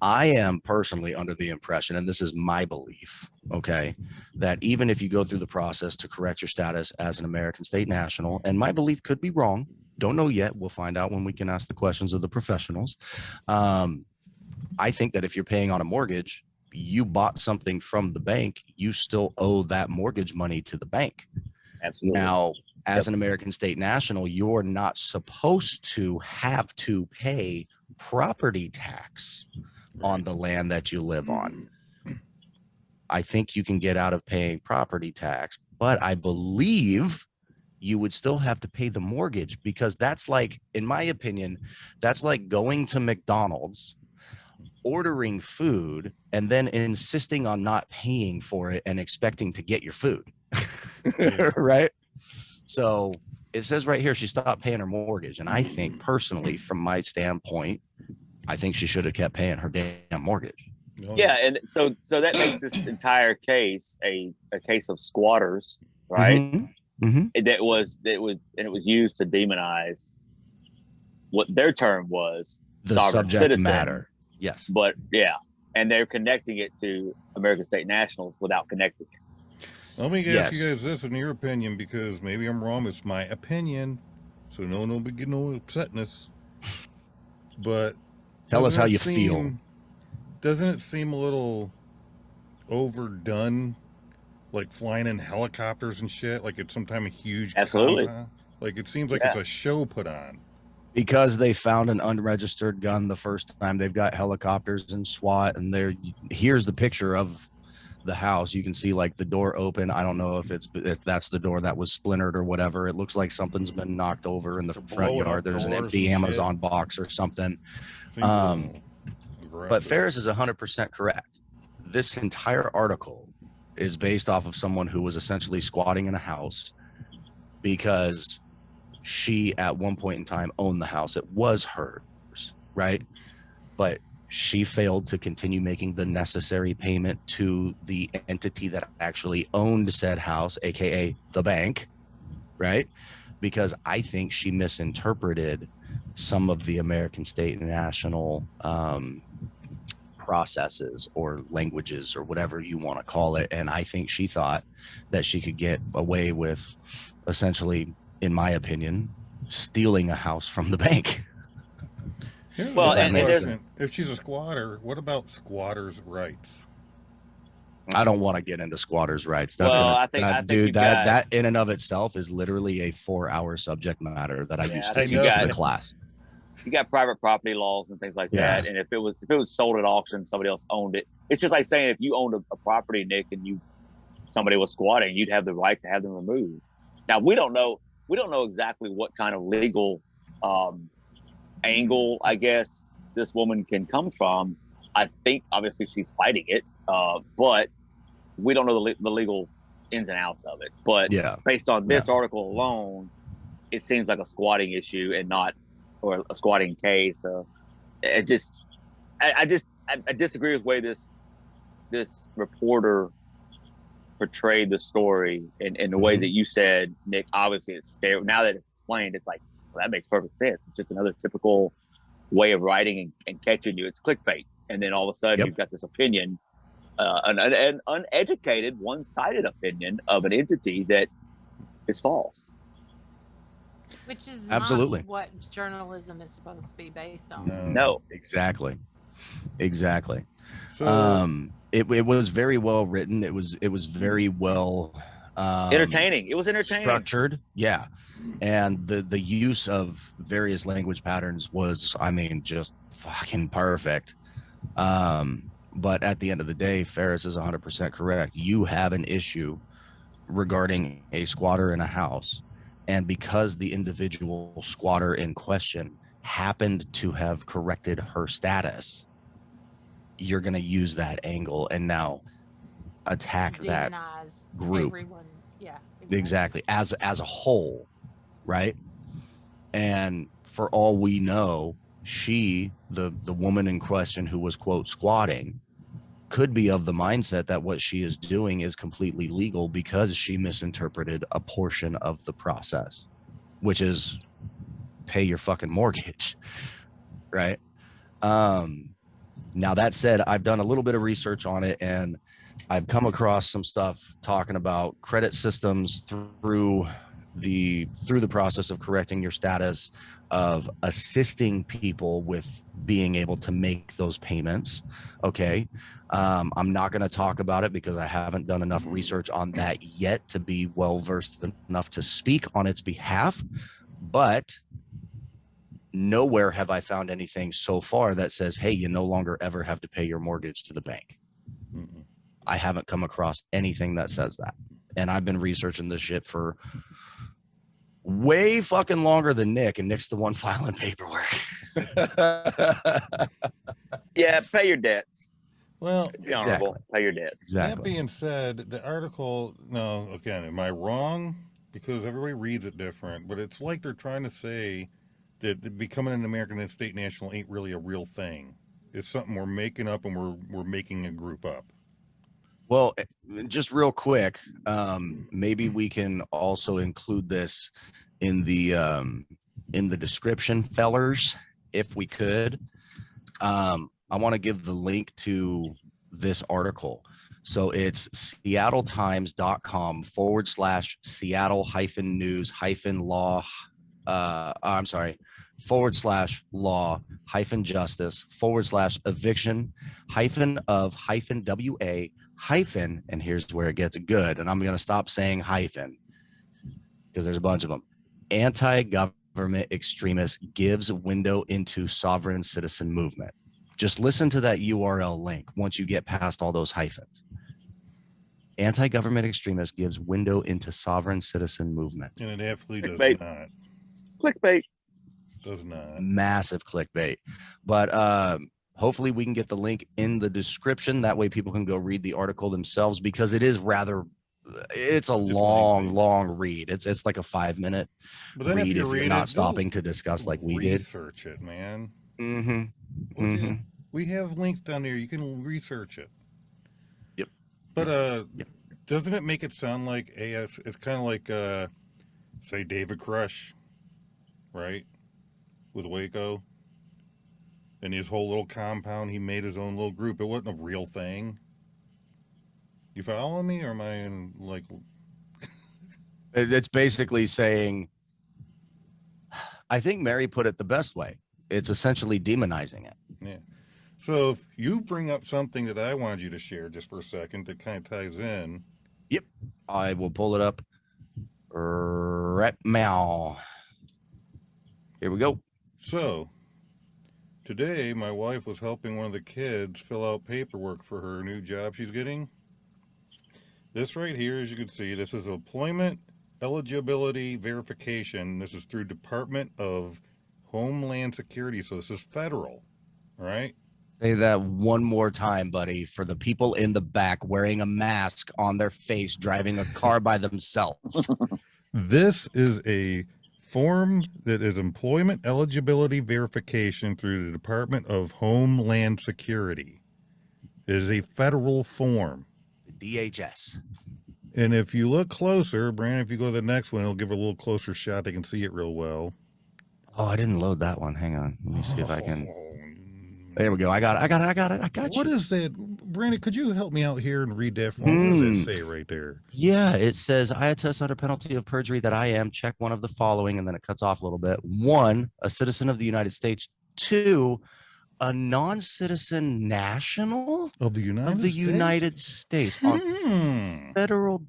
I am personally under the impression, and this is my belief, okay, that even if you go through the process to correct your status as an American State National, and my belief could be wrong, don't know yet, we'll find out when we can ask the questions of the professionals. I think that if you're paying on a mortgage, you bought something from the bank, you still owe that mortgage money to the bank. Absolutely. Now, as an American State National, you're not supposed to have to pay property tax on the land that you live on. I think you can get out of paying property tax, but I believe you would still have to pay the mortgage, because that's like, in my opinion, that's like going to McDonald's, ordering food, and then insisting on not paying for it and expecting to get your food. Right? So it says right here she stopped paying her mortgage, and I think personally, from my standpoint, I think she should have kept paying her damn mortgage. Yeah, and so that makes this entire case a case of squatters, right? Mm-hmm. Mm-hmm. It was used to demonize what their term was, the sovereign subject citizen. matter. Yes. But yeah, and they're connecting it to American State Nationals without connecting it. Let me ask you guys this in your opinion, because maybe I'm wrong. It's my opinion, so no upsetness. But tell us how you feel. Doesn't it seem a little overdone, like flying in helicopters and shit? Like it's sometime a huge absolutely compound? Like it seems like it's a show put on. Because they found an unregistered gun the first time. They've got helicopters and SWAT, and here's the picture of the house. You can see like the door open. I don't know if that's the door that was splintered or whatever. It looks like something's been knocked over in the front yard. There's an empty Amazon box or something. But Farris is 100% correct. This entire article is based off of someone who was essentially squatting in a house because she at one point in time owned the house. It was hers, right? But she failed to continue making the necessary payment to the entity that actually owned said house, aka the bank, right? Because I think she misinterpreted some of the American State and National processes or languages or whatever you want to call it. And I think she thought that she could get away with essentially, in my opinion, stealing a house from the bank. Well, and if she's a squatter, what about squatters' rights? I don't want to get into squatters' rights. That's I think dude, that in and of itself is literally a 4-hour subject matter that I used to teach in the class. You got private property laws and things like that, and if it was sold at auction, somebody else owned it. It's just like saying if you owned a property, Nick, and somebody was squatting, you'd have the right to have them removed. Now we don't know exactly what kind of legal angle, I guess, this woman can come from. I think obviously she's fighting it, but we don't know the legal ins and outs of it. But based on this article alone, it seems like a squatting issue and not, or a squatting case. I disagree with the way this reporter portrayed the story in the way that you said, Nick. Obviously, it's now that it's explained, it's like, well, that makes perfect sense. It's just another typical way of writing and catching you. It's clickbait, and then all of a sudden you've got this opinion, an uneducated, one-sided opinion of an entity that is false. Which is absolutely not what journalism is supposed to be based on. No. Exactly. So, it was very well written. It was very well entertaining. It was entertaining. Structured. Yeah. And the use of various language patterns was, I mean, just fucking perfect. But at the end of the day, Farris is 100% correct. You have an issue regarding a squatter in a house. And because the individual squatter in question happened to have corrected her status, you're going to use that angle and now attack that group. Everyone. Yeah, exactly. As a whole, right? And for all we know, she, the woman in question who was, quote, squatting, could be of the mindset that what she is doing is completely legal because she misinterpreted a portion of the process, which is pay your fucking mortgage, right? Now that said, I've done a little bit of research on it, and I've come across some stuff talking about credit systems through the process of correcting your status, of assisting people with being able to make those payments. Okay. I'm not going to talk about it because I haven't done enough research on that yet to be well versed enough to speak on its behalf, but nowhere have I found anything so far that says, hey, you no longer ever have to pay your mortgage to the bank. I haven't come across anything that says that. And I've been researching this shit for way fucking longer than Nick, and Nick's the one filing paperwork. Yeah, pay your debts. Well, exactly. Pay your debts. Exactly. That being said, the article, no, again, am I wrong? Because everybody reads it different, but it's like they're trying to say that becoming an American State National ain't really a real thing. It's something we're making up, and we're making a group up. Well, just real quick, maybe we can also include this in the description, fellers, if we could. I want to give the link to this article. So it's seattletimes.com/Seattle-news-law /law-justice/eviction-of-WA- and here's where it gets good, and I'm going to stop saying hyphen because there's a bunch of them. Anti-government extremist gives window into sovereign citizen movement. Just listen to that URL link once you get past all those hyphens. Anti-government extremist gives window into sovereign citizen movement. And it absolutely does not. Clickbait. Does not. Massive clickbait. But hopefully we can get the link in the description. That way people can go read the article themselves, because it is it's a long read. It's like a 5-minute read if you're not stopping to discuss like we did. Research it, man. Mm-hmm. We have links down there. You can research it. Yep. But doesn't it make it sound like it's kind of like say David Crush, right? With Waco. And his whole little compound, he made his own little group. It wasn't a real thing. You follow me, or am I in like? It's basically saying, I think Mary put it the best way. It's essentially demonizing it. Yeah. So if you bring up something that I wanted you to share just for a second that kind of ties in. Yep. I will pull it up right now. Here we go. So today, my wife was helping one of the kids fill out paperwork for her new job she's getting. This right here, as you can see, this is employment eligibility verification. This is through Department of Homeland Security. So this is federal, all right? Say that one more time, buddy, for the people in the back wearing a mask on their face, driving a car by themselves. This is a form that is employment eligibility verification through the Department of Homeland Security. It is a federal form. The DHS. And if you look closer, Brandon, if you go to the next one, it'll give a little closer shot. They can see it real well. Oh, I didn't load that one. Hang on. Let me see if I can. There we go. I got it. What is that? Brandon, could you help me out here and read that form? What does that say right there? Yeah, it says, I attest under penalty of perjury that I am, check one of the following, and then it cuts off a little bit. 1, a citizen of the United States. 2, a non-citizen national of the United States on federal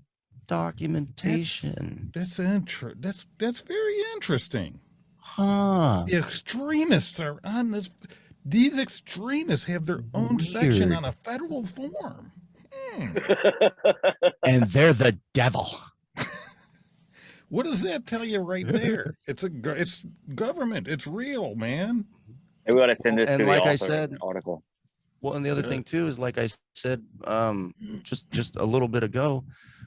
documentation. That's very interesting. Huh. The extremists are on this. These extremists have their own section on a federal form. And they're the devil. What does that tell you right there? It's government. It's real, man. Maybe we ought to send this to like the I said, article. Well, and the other thing too is, like I said, just a little bit ago,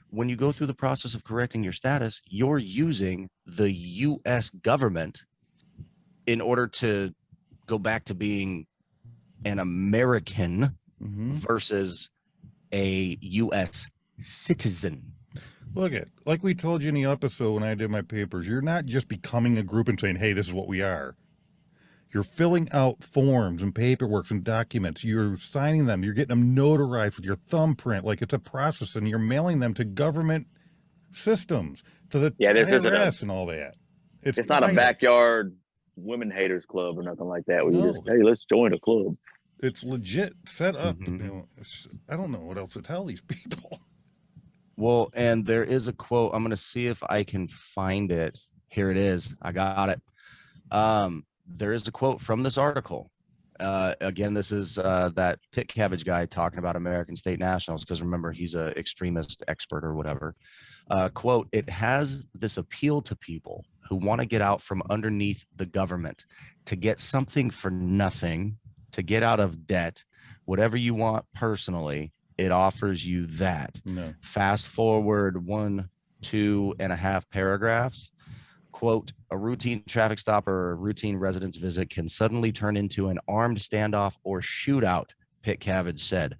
when you go through the process of correcting your status, you're using the U.S. government in order to go back to being an American versus a U.S. citizen. Look at, like we told you in the episode when I did my papers, you're not just becoming a group and saying, hey, this is what we are. You're filling out forms and paperwork and documents. You're signing them. You're getting them notarized with your thumbprint like it's a process, and you're mailing them to government systems, to the IRS and all that. It's not a backyard women haters club or nothing like that. Hey, let's join a club. It's legit set up. I don't know what else to tell these people. Well, and there is a quote. I'm going to see if I can find it. Here it is. I got it. There is a quote from this article. Again, this is that Pit Cabbage guy talking about American state nationals, because remember, he's an extremist expert or whatever. Quote, it has this appeal to people who want to get out from underneath the government, to get something for nothing, to get out of debt, whatever you want personally, it offers you that. No. Fast forward 2.5 paragraphs. Quote, a routine traffic stop or a routine residence visit can suddenly turn into an armed standoff or shootout, Pit Cabbage said.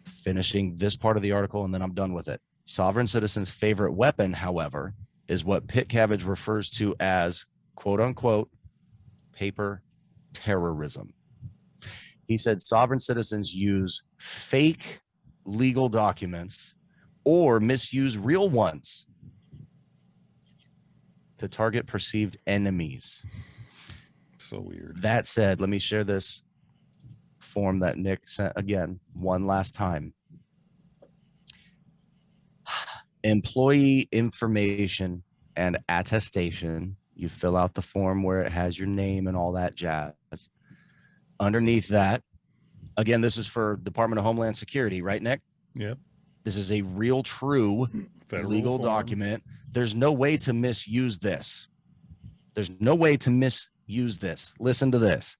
Finishing this part of the article, and then I'm done with it. Sovereign citizens' favorite weapon, however, is what Pit Cabbage refers to as, quote unquote, paper terrorism. He said sovereign citizens use fake legal documents or misuse real ones to target perceived enemies. So weird. That said, let me share this form that Nick sent again one last time. Employee information and attestation. You fill out the form where it has your name and all that jazz. Underneath that, again, this is for Department of Homeland Security, right, Nick? Yep. This is a real, true federal legal form. document. There's no way to misuse this. There's no way to misuse this. Listen to this.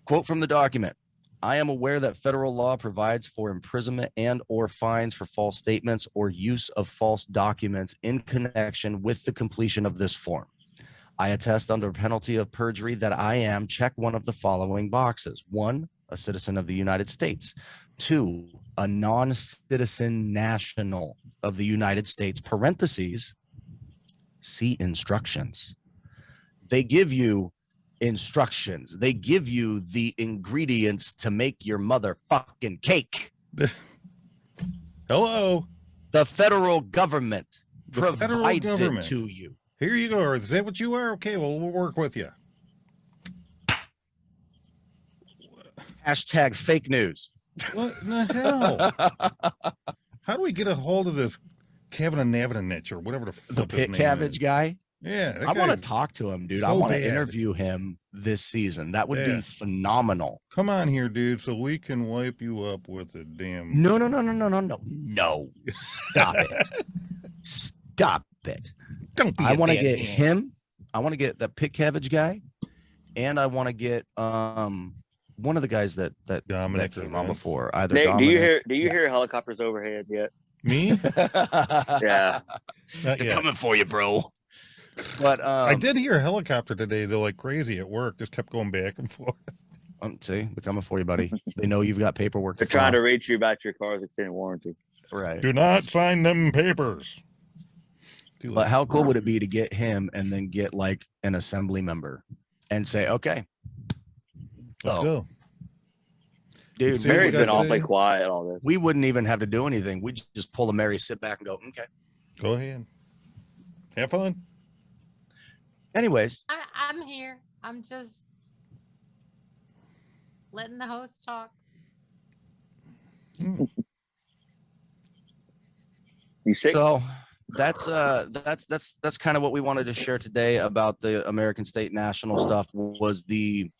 Quote from the document. I am aware that federal law provides for imprisonment and or fines for false statements or use of false documents in connection with the completion of this form. I attest under penalty of perjury that I am, check one of the following boxes. 1, a citizen of the United States. 2, a non-citizen national of the United States, parentheses, see instructions. They give you instructions. They give you the ingredients to make your motherfucking cake. Hello. The federal government provides it to you. Here you go. Is that what you are? Okay, well, we'll work with you. Hashtag fake news. What in the hell? How do we get a hold of this Kevin Navanich or whatever the Pit Cabbage guy? Yeah. I want to talk to him, dude. So I want to bad. Interview him this season. That would be phenomenal. Come on here, dude, so we can wipe you up with a damn... No. Stop it. Stop it. Don't be I want to get him. I want to get the Pit Cabbage guy. And I want to get one of the guys that Dominic came on before. Either Nick, Dominic, do you hear helicopters overhead yet? Me? Yeah. They're coming for you, bro. But I did hear a helicopter today. They're like crazy at work. Just kept going back and forth. See, they're coming for you, buddy. They know you've got paperwork. They're trying to reach you about your car's extended warranty. Right. Do not sign them papers. But how cool would it be to get him and then get like an assembly member and say, okay, let's go. Dude, Mary's been awfully quiet all this. We wouldn't even have to do anything. We just pull a Mary, sit back, and go, okay. Go ahead. Have fun. Anyways. I'm here. I'm just letting the host talk. You sick? So that's kind of what we wanted to share today about the American State National stuff, was the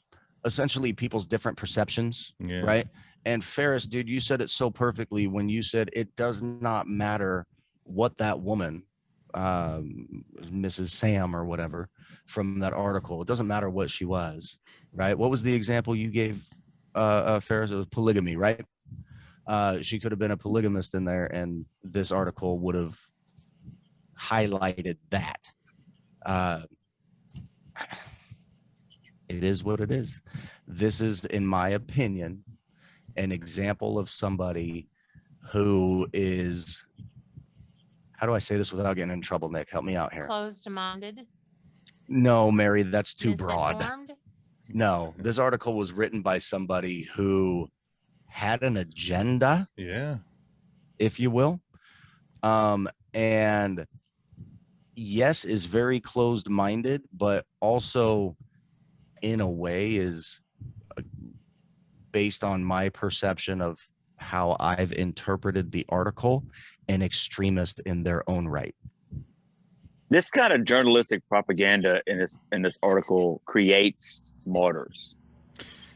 essentially people's different perceptions, right? And Farris, dude, you said it so perfectly when you said it does not matter what that woman, Mrs. Sam or whatever, from that article, it doesn't matter what she was, right? What was the example you gave, Farris? It was polygamy, right? She could have been a polygamist in there, and this article would have highlighted that. It is what it is. This is, in my opinion, an example of somebody who is, how do I say this without getting in trouble, Nick? Help me out here. Closed-minded. No, Mary, that's too broad. No, this article was written by somebody who had an agenda, if you will, and yes, is very closed-minded, but also in a way is based on my perception of how I've interpreted the article, an extremist in their own right. This kind of journalistic propaganda in this article creates martyrs.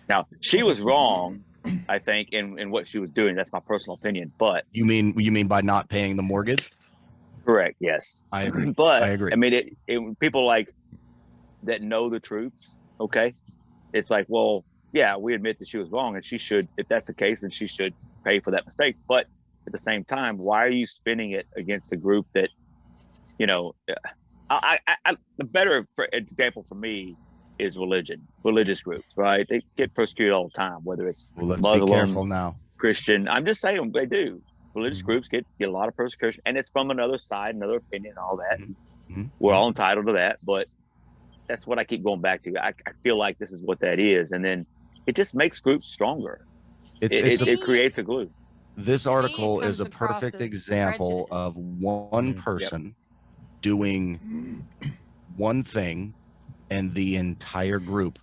Now, she was wrong, I think, in what she was doing. That's my personal opinion. But you mean by not paying the mortgage? Correct. Yes, I agree. But I agree. I mean, people like that know the truths. Okay, it's like, well, yeah, we admit that she was wrong, and she should. If that's the case, then she should pay for that mistake. But at the same time, why are you spinning it against a group that, you know, the better example for me is religious groups, right? They get persecuted all the time, whether it's Muslim, be careful now. Christian. I'm just saying they do. Religious groups get a lot of persecution, and it's from another side, another opinion, all that. We're all entitled to that, but that's what I keep going back to. I feel like this is what that is, and then it just makes groups stronger. It creates a glue. This article is a perfect example of one person doing one thing and the entire group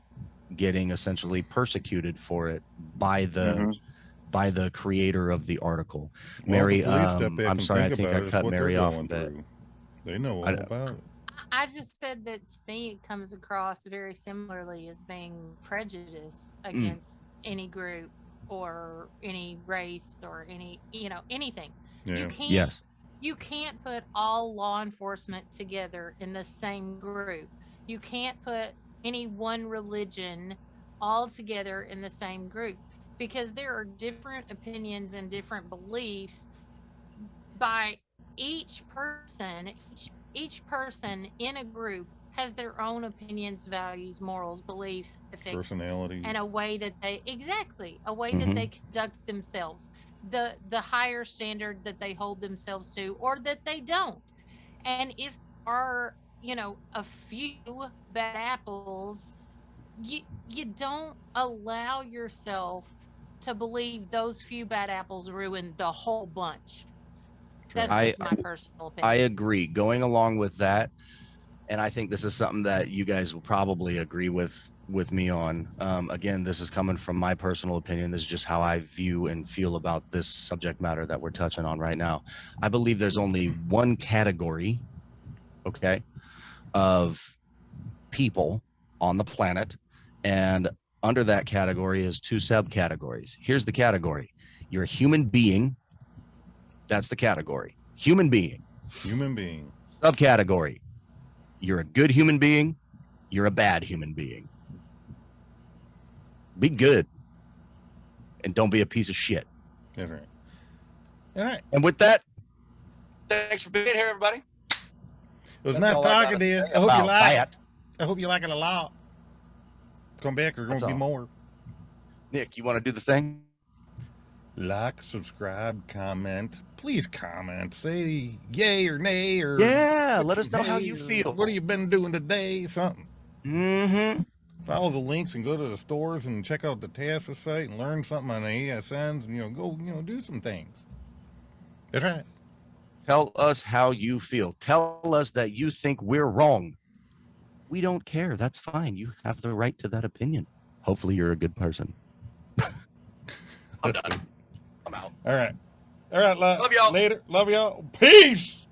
getting essentially persecuted for it by the creator of the article. Well, Mary, I'm sorry, I think I cut Mary off a bit. They know all about it. I just said that to me it comes across very similarly as being prejudice against any group or any race or any, anything. Yeah. You can't put all law enforcement together in the same group. You can't put any one religion all together in the same group, because there are different opinions and different beliefs by each person. Each person in a group has their own opinions, values, morals, beliefs, ethics, personality, and a way that they that they conduct themselves, the higher standard that they hold themselves to, or that they don't. And if there are, a few bad apples, you don't allow yourself to believe those few bad apples ruin the whole bunch. That's just my personal opinion. I agree. Going along with that, and I think this is something that you guys will probably agree with me on. Again, this is coming from my personal opinion. This is just how I view and feel about this subject matter that we're touching on right now. I believe there's only one category, of people on the planet, and under that category is two subcategories. Here's the category. You're a human being. That's the category. Human being. Subcategory. You're a good human being. You're a bad human being. Be good. And don't be a piece of shit. All right. And with that, thanks for being here, everybody. It was nice talking to you. I hope you like it a lot. Come back, there's going to be more. Nick, you want to do the thing? Like, subscribe, comment. Please comment. Say yay or nay, or let us know how you feel. What have you been doing today? Something. Follow the links and go to the stores and check out the TASA site and learn something on the ASNs and, go, do some things. That's right. Tell us how you feel. Tell us that you think we're wrong. We don't care. That's fine. You have the right to that opinion. Hopefully you're a good person. I'm done. I'm out. All right. Love y'all. Later. Love y'all. Peace.